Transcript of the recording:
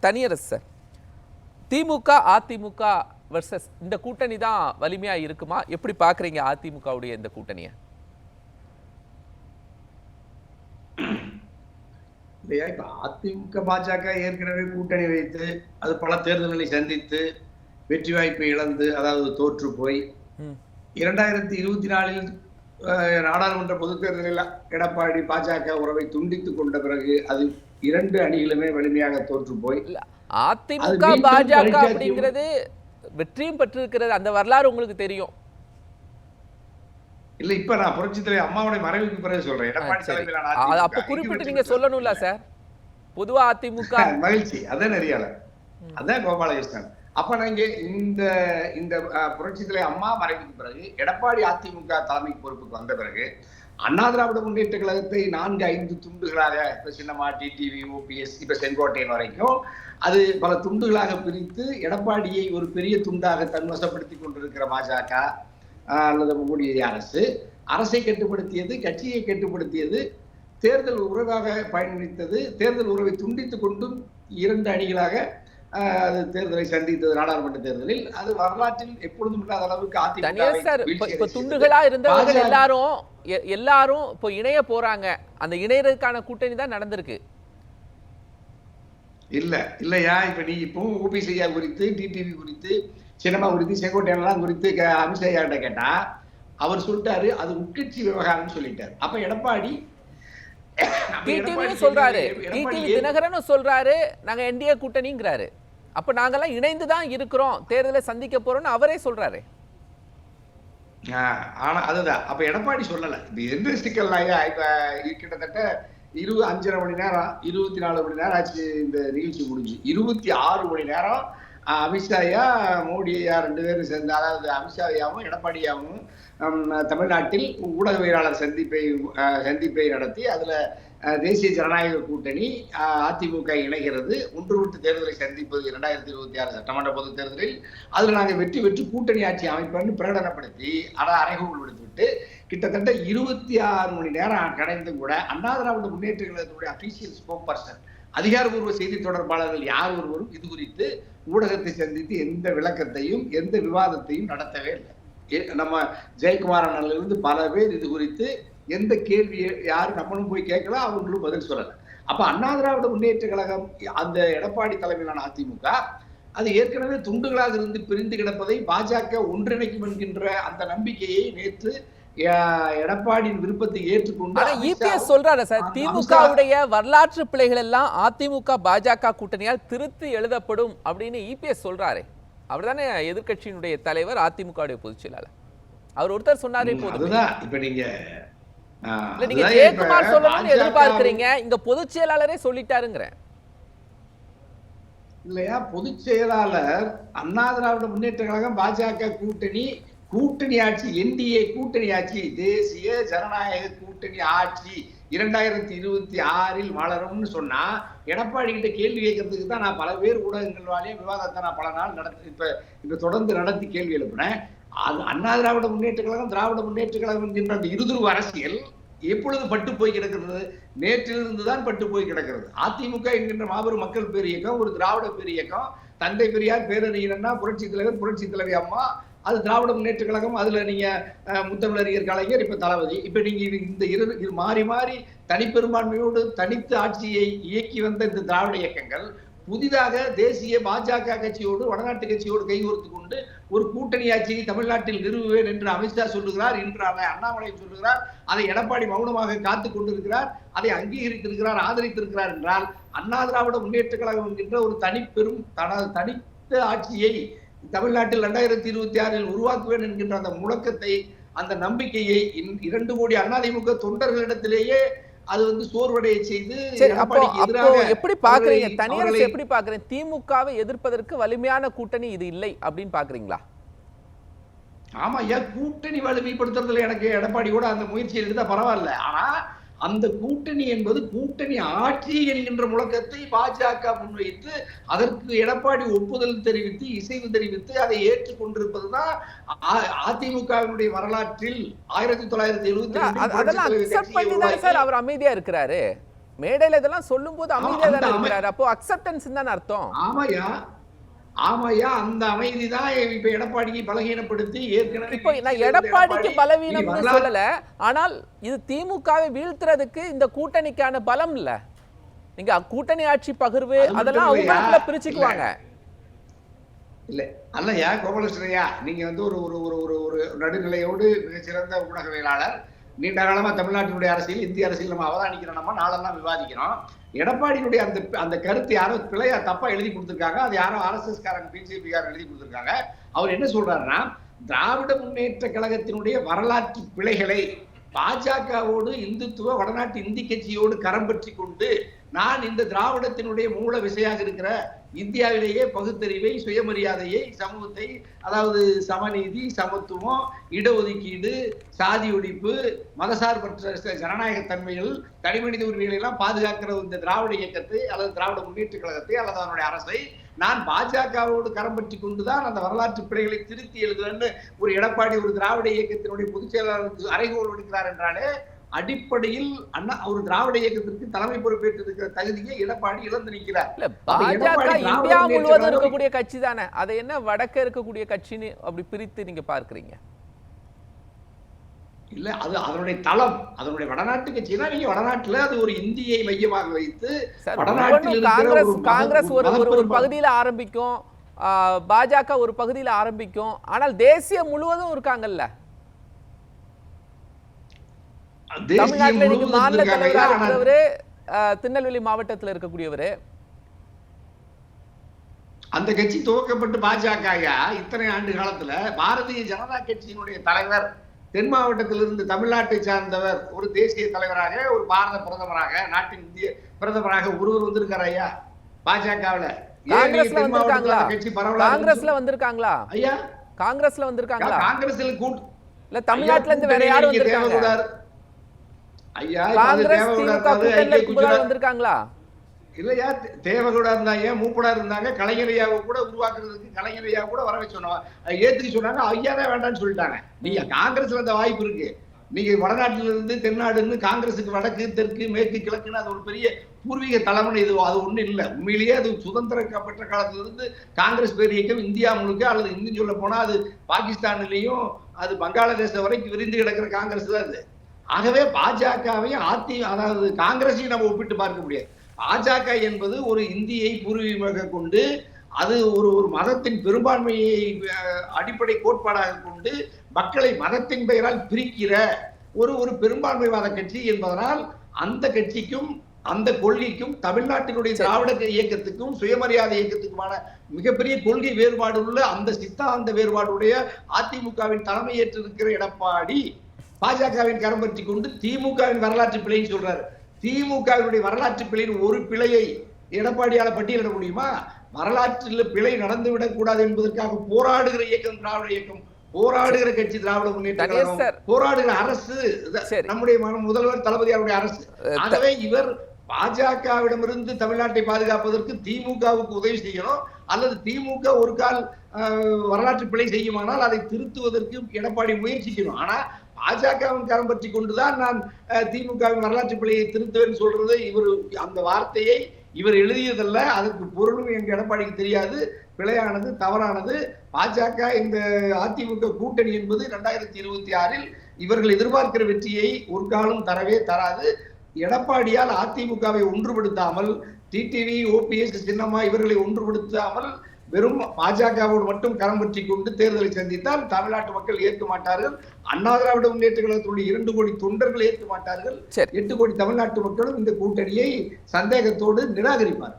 தனியரசு sir, DMK AIADMK versus இந்த கூட்டணி தான் வலிமையா இருக்குமா? எப்படி பாக்குறீங்க அதிமுகவுடைய இந்த கூட்டணியை? இல்லையா, இப்ப அதிமுக பாஜக ஏற்கனவே கூட்டணி வைத்து அது பல தேர்தல்களை சந்தித்து வெற்றி வாய்ப்பை இழந்து, அதாவது தோற்று போய் 2024 நாடாளுமன்ற பொதுத் தேர்தலில் எடப்பாடி பாஜக உறவை துண்டித்துக் கொண்ட பிறகு அது இரண்டு அணிகளுமே வலிமையாக தோற்று போய் அதிமுக பாஜக அப்படிங்கிறது வெற்றியும் பெற்றிருக்கிறது, அந்த வரலாறு உங்களுக்கு தெரியும். இல்ல, இப்ப நான் புரட்சித் தலைவர் அம்மாவுடைய மறைவுக்கு பிறகு சொல்றேன். எடப்பாடி தலைமையிலான அப்ப குறிப்பிட்டு நீங்க சொல்லணும்ல சார், பொதுவா அதிமுக மகிழ்ச்சி அதான் நெறியாள அதான் கோபாலகிருஷ்ணன். அப்ப நாங்க இந்த இந்த புரட்சித் தலைவர் அம்மா மறைவுக்கு பிறகு எடப்பாடி அதிமுக தலைமை பொறுப்புக்கு வந்த பிறகு அண்ணா திராவிட முன்னேற்ற கழகத்தை 4-5 துண்டுகளாக, இப்ப சின்னமா, டிடிவி, ஓபிஎஸ், இப்ப செங்கோட்டையன் வரைக்கும் அது பல துண்டுகளாக பிரித்து எடப்பாடியை ஒரு பெரிய துண்டாக தன்வசப்படுத்தி கொண்டிருக்கிற பாஜக அல்லது மோடி அரசை கட்டுப்படுத்தியது, கட்சியை கட்டுப்படுத்தியது, தேர்தல் உறவாக பயணித்தது, தேர்தல் உறவை துண்டித்துக் கொண்டும் 2 அணிகளாக அது தேர்தலை சந்தித்தது. நாடாளுமன்ற தேர்தலில் அது வரலாற்றில் எப்பொழுதும் இல்லாத அளவுக்கு அதிமுக துண்டுகளா இருந்தவங்க எல்லாரும் இப்போ இணைய போறாங்க. அந்த இணையறதுக்கான கூட்டணி தான் நடந்திருக்கு. இல்லையா, இப்ப நீ இப்போ ஓபிஎஸ் ஐயா குறித்து, டிடிவி குறித்து, சினிமா குறித்து, செங்கோட்டையெல்லாம் குறித்து அமித்ஷா கிட்ட கேட்டா அவர் சொல்லிட்டாரு அது உட்கட்சி விவகாரம்னு சொல்லிட்டாரு. அப்ப எடப்பாடி சொல்றாரு, டிடிவி தினகரன் சொல்றாரு நாங்க என்டிஏ கூட்டணிங்கிறாரு. அப்ப நாங்கெல்லாம் இணைந்து தான் இருக்கிறோம், தேர்தலை சந்திக்க போறோம்னு அவரே சொல்றாரு. ஆனா அதுதான் அப்ப எடப்பாடி சொல்லல. இது எந்த சிக்கல் இப்ப கிட்டத்தட்ட 5.5 மணி நேரம் 24 மணி நேரம் ஆச்சு இந்த நிகழ்ச்சி முடிஞ்சு. 26 மணி நேரம் அமித்ஷா ஐயா, மோடி ஐயா 2 பேரும் சேர்ந்து, அதாவது அமித்ஷா ஐயாவும் எடப்பாடியாவும் தமிழ்நாட்டில் ஊடகவியலாளர் சந்திப்பை நடத்தி அதுல தேசிய ஜனநாயக கூட்டணி அதிமுக இணைகிறது, ஒன்றுவிட்டு தேர்தலை சந்திப்பது 2026 சட்டமன்ற பொதுத் தேர்தலில் அதுல நாங்கள் வெற்றி பெற்று கூட்டணி ஆட்சி அமைப்பேன்னு பிரகடனப்படுத்தி அறைகூவல் விடுத்துவிட்டு கிட்டத்தட்ட 26 மணி நேரம் கடந்தும் கூட அண்ணா திராவிட முன்னேற்ற கழகத்துடைய அபிஷியல் ஸ்போக் பர்சன், அதிகாரப்பூர்வ செய்தி தொடர்பாளர்கள் யார் ஒருவரும் இது குறித்து ஊடகத்தை சந்தித்து எந்த விளக்கத்தையும் எந்த விவாதத்தையும் நடத்தவே இல்லை. நம்ம ஜெயக்குமார் அண்ணனிலிருந்து பல பேர் இது குறித்து எந்த கேள்வியை யாரும் நம்மளும் போய் கேட்கலாம், அவங்களும் பதில் சொல்லல. அப்ப அண்ணா திராவிட முன்னேற்ற கழகம், அந்த எடப்பாடி தலைமையிலான அதிமுக அது ஏற்கனவே துண்டுகளாக இருந்து பிரிந்து கிடப்பதை பாஜக ஒன்றிணைக்கும் என்கின்ற அந்த நம்பிக்கையை நேற்று எடப்பாடியின் விருப்பத்தை ஏற்றுக்கொண்டு சொல்றாரு சார், திமுகவுடைய வரலாற்று பிழைகள் எல்லாம் அதிமுக பாஜக கூட்டணியால் திருத்தி எழுதப்படும் அப்படின்னு இபிஎஸ் சொல்றாரு. அவர் தானே எதிர்கட்சியினுடைய தலைவர், அதிமுக பொதுச் செயலாளர். அவர் ஒருத்தர் சொன்னாரே போதும். இப்ப நீங்க ஜெயக்குமார் சொல்லணும்னு எதிர்பார்க்கிறீங்க, இங்க பொதுச் செயலாளரே சொல்லிட்டாருங்கிற இல்லையா? பொதுச் செயலாளர் அண்ணா திராவிட முன்னேற்ற கழகம் பாஜக கூட்டணி ஆட்சி, என்டிஏ கூட்டணி ஆட்சி, தேசிய ஜனநாயக கூட்டணி ஆட்சி 2026 மலரும்னு சொன்னா எடப்பாடி கிட்ட கேள்வி கேட்கறதுக்கு தான் நான் பல பேர் ஊடகங்கள் வாழிய விவாதத்தை நான் பல நாள் இப்ப தொடர்ந்து நடத்தி கேள்வி எழுப்புனேன். அது அண்ணா திராவிட முன்னேற்ற கழகம், திராவிட முன்னேற்ற கழகம் என்கின்ற அந்த இருதுருவ அரசியல் எப்பொழுது பட்டு போய் கிடக்கிறது? நேற்றிலிருந்து தான் பட்டு போய் கிடக்கிறது. அதிமுக என்கின்ற மாபெரும் மக்கள் பேர் இயக்கம், ஒரு திராவிட பேர் இயக்கம், தந்தை பெரியார், பேரறிஞர், புரட்சி தலைவர், புரட்சி தலைவி அம்மா, அது திராவிட முன்னேற்ற கழகம். அதுல நீங்க முத்தமிழறிஞர் கலைஞர், இப்ப தளபதி. இப்ப நீங்க இந்த மாறி மாறி தனிப்பெரும்பான்மையோடு தனித்து ஆட்சியை இயக்கி வந்த இந்த திராவிட இயக்கங்கள் புதிதாக தேசிய பாஜக கட்சியோடு வடநாட்டு கட்சியோடு கைகோர்த்து கொண்டு ஒரு கூட்டணி ஆட்சியை தமிழ்நாட்டில் நிறுவுவேன் என்று அமித்ஷா சொல்லுகிறார், இன்று அண்ணாமலை சொல்லுகிறார், அதை எடப்பாடி மௌனமாக காத்து கொண்டிருக்கிறார், அதை அங்கீகரித்திருக்கிறார், ஆதரித்திருக்கிறார் என்றால் அண்ணா திராவிட முன்னேற்ற கழகம் என்கின்ற ஒரு தனித்த ஆட்சியை தமிழ்நாட்டில் 2026 உருவாக்குவேன் என்கின்ற அந்த முழக்கத்தை, அந்த நம்பிக்கையை 2 கோடி அதிமுக தொண்டர்களிடத்திலேயே அது சோர்வடைய செய்து எப்படி பாக்குறீங்க? தனியரசு எப்படி பாக்குறீங்க? திமுகவை எதிர்ப்பதற்கு வலிமையான கூட்டணி இது இல்லை அப்படின்னு பாக்குறீங்களா? ஆமா, கூட்டணி வலிமைப்படுத்துறதுல எனக்கு எடப்பாடி கூட அந்த முயற்சி எடுத்தா பரவாயில்ல. ஆனா அந்த கூட்டணி என்பது கூட்டணி ஆட்சி என்கின்ற முழக்கத்தை பாஜக முன்வைத்து அதற்கு எடப்பாடி ஒப்புதல் தெரிவித்து இசைவு தெரிவித்து அதை ஏற்றுக்கொண்டிருப்பதுதான் அதிமுகவினுடைய வரலாற்றில் 1972 அவர் அமைதியா இருக்கிறாரு. மேடையில இதெல்லாம் சொல்லும்போது அமைதியா அந்த தானே இருக்கிறாரு. அப்போ அக்செப்டன்ஸ் தானே அர்த்தம். ஆமாய்யா, ஆமாய்யா, அந்த அமைதி தான் இப்ப எடப்பாடியை பலகீனப்படுத்தி ஏற்கனவே இப்போ நான் எடப்பாடிக்கு பலவீனம்னு சொல்லல. ஆனால் இது திமுகவை வீழ்த்துறதுக்கு இந்த கூட்டணிக்கான பலம் இல்ல. நீங்க கூட்டணி ஆட்சி பகிர்வு அதெல்லாம் அவங்களுக்குள்ள பிரிச்சுக்குவாங்க. இல்ல அல்லையா கோபாலகிருஷ்ணய்யா, நீங்க வந்து ஒரு ஒரு ஒரு ஒரு ஒரு நடுநிலையோடு மிகச்சிறந்த ஊடகவியலாளர், நீண்ட காலமா தமிழ்நாட்டினுடைய அரசியல், இந்திய அரசியல் நம்ம அவதானிக்கிறோம், நம்ம நாளெல்லாம் விவாதிக்கிறோம். எடப்பாடியினுடைய அந்த அந்த கருத்து யாரோ பிழையா தப்பா எழுதி கொடுத்திருக்காங்க. அது யாரோ ஆர்எஸ்எஸ் காரங்க, பிஜேபி காரங்க எழுதி கொடுத்திருக்காங்க. அவர் என்ன சொல்றாருன்னா, திராவிட முன்னேற்ற கழகத்தினுடைய வரலாற்று பிழைகளை பாஜகவோடு இந்துத்துவ வடநாட்டு இந்தி கட்சியோடு கரம் பற்றி கொண்டு நான் இந்த திராவிடத்தினுடைய மூல விசையாக இருக்கிற இந்தியாவிலேயே பகுத்தறிவை, சுயமரியாதையை, சமூகத்தை, அதாவது சமநீதி, சமத்துவம், இடஒதுக்கீடு, சாதி ஒழிப்பு, மதசார்பற்ற ஜனநாயக தன்மைகள், தனிமனித உரிமைகளை எல்லாம் பாதுகாக்கிற இந்த திராவிட இயக்கத்தை அல்லது திராவிட முன்னேற்ற கழகத்தை அல்லது அதனுடைய அரசை நான் பாஜகவோடு கரம் பற்றி கொண்டுதான் அந்த வரலாற்று பிழைகளை திருத்தி எழுதுவேன்னு ஒரு எடப்பாடி ஒரு திராவிட இயக்கத்தினுடைய பொதுச் செயலாளருக்கு அறைகோல் விடுக்கிறார் என்றாலே அடிப்படையில் அண்ணா ஒரு திராவிட இயக்கத்திற்கு தலைமை பொறுப்பேற்றிருக்கிற தகுதியை எடப்பாடி இழந்து நிற்கிறார். பாஜக இந்தியா முழுவதும் இருக்கக்கூடிய கட்சி தானே, அதை என்ன வடக்க இருக்கக்கூடிய கட்சின்னு அப்படி பிரித்து நீங்க பார்க்கிறீங்க? இல்ல, அது அதனுடைய தளம், அதனுடைய வடநாட்டு கட்சினா நீங்க வடநாட்டுல அது ஒரு இந்தியை மையமாக வைத்து காங்கிரஸ் ஒரு பகுதியில ஆரம்பிக்கும், பாஜக ஒரு பகுதியில ஆரம்பிக்கும், ஆனால் தேசிய முழுவதும் இருக்காங்கல்ல. தமிழ்நாட்டில் இன்னைக்கு மாநில தலைவராக இருக்கிறவரு, திருநெல்வேலி மாவட்டத்தில் இருக்கக்கூடியவரு. அந்த கட்சி துவக்கப்பட்டு பாஜக இத்தனை ஆண்டு காலத்துல பாரதிய ஜனதா கட்சியினுடைய தலைவர் தென் மாவட்டத்திலிருந்து தமிழ்நாட்டை சார்ந்தவர் ஒரு தேசிய தலைவராக, ஒரு பாரத பிரதமராக, நாட்டின் இந்திய பிரதமராக ஒருவர் வந்திருக்காரு ஐயா பாஜகவுல. காங்கிரஸ்ல வந்திருக்காங்களா? காங்கிரஸ்ல வந்திருக்காங்களா ஐயா? காங்கிரஸ்ல வந்திருக்காங்களா? காங்கிரஸ்ல இல்ல தமிழ்நாட்டுல இருந்து வேற யாரும் வந்திருக்காங்க ஐயா? காங்கிரஸ் திமுக கூட்டணியில வந்திருக்காங்களா? இல்லையா, தேவகவுடா இருந்தாங்க, மூப்படா இருந்தாங்க, கலைஞரையாவை கூட உருவாக்குறதுக்கு கலைஞரையா கூட வர வச்சோம், ஏத்துக்க சொன்னாங்க. ஐயா தான் வேண்டாம்னு சொல்லிட்டாங்க. நீங்க காங்கிரஸ்ல அந்த வாய்ப்பு இருக்கு. நீங்க வடநாட்டில இருந்து தென்னாடுன்னு காங்கிரஸுக்கு வடக்கு, தெற்கு, மேற்கு, கிழக்குன்னு அது ஒரு பெரிய பூர்வீக தலைமுறை. இது அது ஒண்ணு இல்லை. உண்மையிலேயே அது சுதந்திர பெற்ற காலத்துல இருந்து காங்கிரஸ் பேர் இயக்கம் இந்தியா முழுக்க, அல்லது இன்னும் சொல்ல போனா அது பாகிஸ்தான்லயும் அது பங்களாதேச வரைக்கும் விரிந்து கிடக்கிற காங்கிரஸ் தான் அது. ஆகவே பாஜகவையும் அதாவது காங்கிரஸையும் நம்ம ஒப்பிட்டு பார்க்க முடியாது. பாஜக என்பது ஒரு இந்தியை பூர்வீகமாக கொண்டு, அது ஒரு ஒரு மதத்தின் பெரும்பான்மையை அடிப்படை கோட்பாடாக கொண்டு மக்களை மதத்தின் பெயரால் பிரிக்கிற ஒரு ஒரு பெரும்பான்மைவாத கட்சி என்பதனால் அந்த கட்சிக்கும் அந்த கொள்கைக்கும் தமிழ்நாட்டினுடைய திராவிட இயக்கத்துக்கும் சுயமரியாதை இயக்கத்துக்குமான மிகப்பெரிய கொள்கை வேறுபாடு உள்ள அந்த சித்தாந்த வேறுபாடுடைய அதிமுகவின் தலைமை ஏற்றிருக்கிற எடப்பாடி பாஜகவின் கரம் பற்றி கொண்டு திமுகவின் வரலாற்று பிழைன்னு சொல்றாரு. திமுகவினுடைய வரலாற்று பிழையின் ஒரு பிழையை எடப்பாடியால பட்டியலிட முடியுமா? வரலாற்றில் பிழை நடந்துவிடக் கூடாது என்பதற்காக போராடுகிற இயக்கம் திராவிட இயக்கம், போராடுகிற கட்சி திராவிட முன்னேற்ற கழகம், போராடுகிற அரசு நம்முடைய முதல்வர் தளபதியாருடைய அரசு. ஆகவே இவர் பாஜகவிடமிருந்து தமிழ்நாட்டை பாதுகாப்பதற்கு திமுகவுக்கு உதவி செய்யணும், அல்லது திமுக ஒரு கால் வரலாற்று பிழை செய்யுமானால் அதை திருத்துவதற்கு எடப்பாடி முயற்சிக்கணும். ஆனா பாஜகவின் கரம் பற்றி கொண்டுதான் நான் திமுகவின் வரலாற்று பிழையை திருத்துவேன் சொல்றது இவர் அந்த வார்த்தையை இவர் எழுதியதல்ல. அதற்கு பொருளும் எங்க எடப்பாடிக்கு தெரியாது. பிழையானது, தவறானது. பாஜக இந்த அதிமுக கூட்டணி என்பது 2026 இவர்கள் எதிர்பார்க்கிற வெற்றியை ஒரு காலம் தரவே தராது. எடப்பாடியால் அதிமுகவை ஒன்றுபடுத்தாமல், டிடிவி, ஓபிஎஸ், சின்னம்மா இவர்களை ஒன்றுபடுத்தாமல் வெறும் பாஜகவோடு மட்டும் கரம் பற்றி கொண்டு தேர்தலை சந்தித்தால் தமிழ்நாட்டு மக்கள் ஏற்க மாட்டார்கள். அண்ணா திராவிட முன்னேற்ற கழகத்தினுடைய 2 கோடி தொண்டர்கள் ஏற்க மாட்டார்கள். 8 கோடி தமிழ்நாட்டு மக்களும் இந்த கூட்டணியை சந்தேகத்தோடு நிராகரிப்பார்.